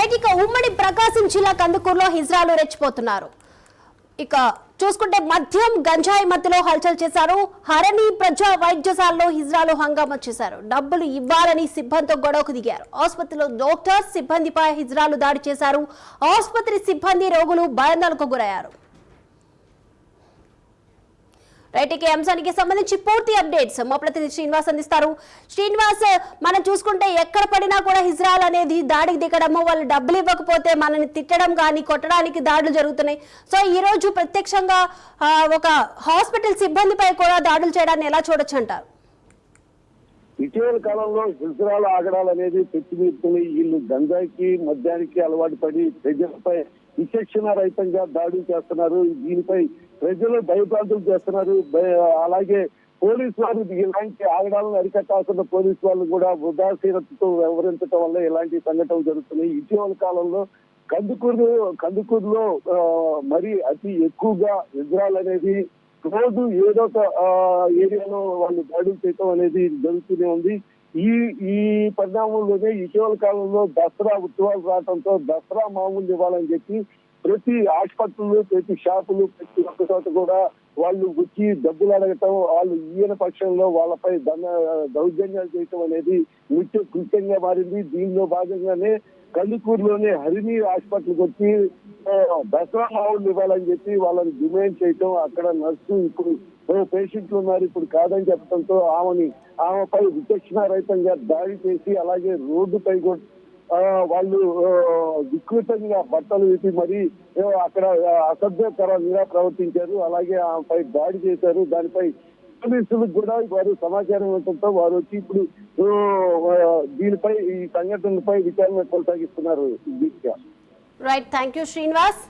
Right, ఇక ఉమ్మడి ప్రకాశం జిల్లా కందుకూరులో హిజ్రాలు రెచ్చిపోతున్నారు. ఇక చూసుకుంటే మద్యం గంజాయి మధ్యలో హల్చల్ చేశారు. హరణి ప్రజా వైద్యశాలలో హిజ్రాలు హంగామా చేశారు. డబ్బులు ఇవ్వాలని సిబ్బందితో గొడవకు దిగారు. ఆసుపత్రిలో డాక్టర్స్ సిబ్బందిపై హిజ్రాలు దాడి చేశారు. ఆసుపత్రి సిబ్బంది రోగులు భయాందోళనకు గురయ్యారు. రైట్, ఈ అంశానికి సంబంధించి పూర్తి అప్డేట్స్ మా ప్రతినిధి శ్రీనివాస్ అందిస్తారు. శ్రీనివాస్, మనం చూసుకుంటే ఎక్కడ పడినా కూడా హిజ్రాల్ అనేది దాడికి దిగడము, వాళ్ళు డబ్బులు ఇవ్వకపోతే మనని తిట్టడం కానీ కొట్టడానికి దాడులు జరుగుతున్నాయి. సో ఈ రోజు ప్రత్యక్షంగా ఒక హాస్పిటల్ సిబ్బందిపై కూడా దాడులు చేయడాన్ని ఎలా చూడొచ్చు అంటారు? ఇటీవల కాలంలో హిజ్రాల ఆగడాలు అనేది పెట్టుబడుతున్నాయి. వీళ్ళు గంజాయికి మద్యానికి అలవాటు పడి ప్రజలపై విచక్షణ రహితంగా దాడులు చేస్తున్నారు. దీనిపై ప్రజలు భయభ్రాంతులు చేస్తున్నారు. అలాగే పోలీసు వారు ఇలాంటి ఆగడాలను అరికట్టాల్సిన పోలీసు వాళ్ళు కూడా ఉదాసీనతతో వ్యవహరించడం వల్ల ఇలాంటి సంఘటనలు జరుగుతున్నాయి. ఇటీవల కాలంలో కందుకూరులో మరి అతి ఎక్కువగా హిజ్రాల్ అనేది రోజు ఏదో ఒక ఏరియాలో వాళ్ళు దాడులు చేయటం అనేది జరుగుతూనే ఉంది. ఈ పరిణామంలోనే ఇటీవల కాలంలో దసరా ఉత్సవాలు రావడంతో దసరా మామూలు ఇవ్వాలని చెప్పి ప్రతి ఆసుపత్రులు, ప్రతి షాపులు, ప్రతి ఒక్క చోట కూడా వాళ్ళు వచ్చి డబ్బులు అడగటం, వాళ్ళు ఈయన పక్షంలో వాళ్ళపై దౌర్జన్యాలు చేయటం అనేది నిత్య కృత్యంగా మారింది. దీనిలో భాగంగానే కందుకూరులోనే హరిణి హాస్పిటల్కి వచ్చి దసరా మామూలు ఇవ్వాలని చెప్పి వాళ్ళని డిమాండ్ చేయటం, అక్కడ నర్సు ఇప్పుడు పేషెంట్లు ఉన్నారు ఇప్పుడు కాదని చెప్పడంతో ఆమెపై విచక్షణ రహితంగా దాడి చేసి అలాగే రోడ్డుపై కూడా వాళ్ళు వికృతంగా బట్టలు వేసి మరి అక్కడ అసభ్యకరంగా ప్రవర్తించారు. అలాగే ఆమెపై దాడి చేశారు. దానిపై పోలీసులకు కూడా వారు సమాచారం ఇవ్వడంతో వారు వచ్చి ఇప్పుడు దీనిపై ఈ సంఘటనలపై విచారణ కొనసాగిస్తున్నారు. Right, thank you Srinivas.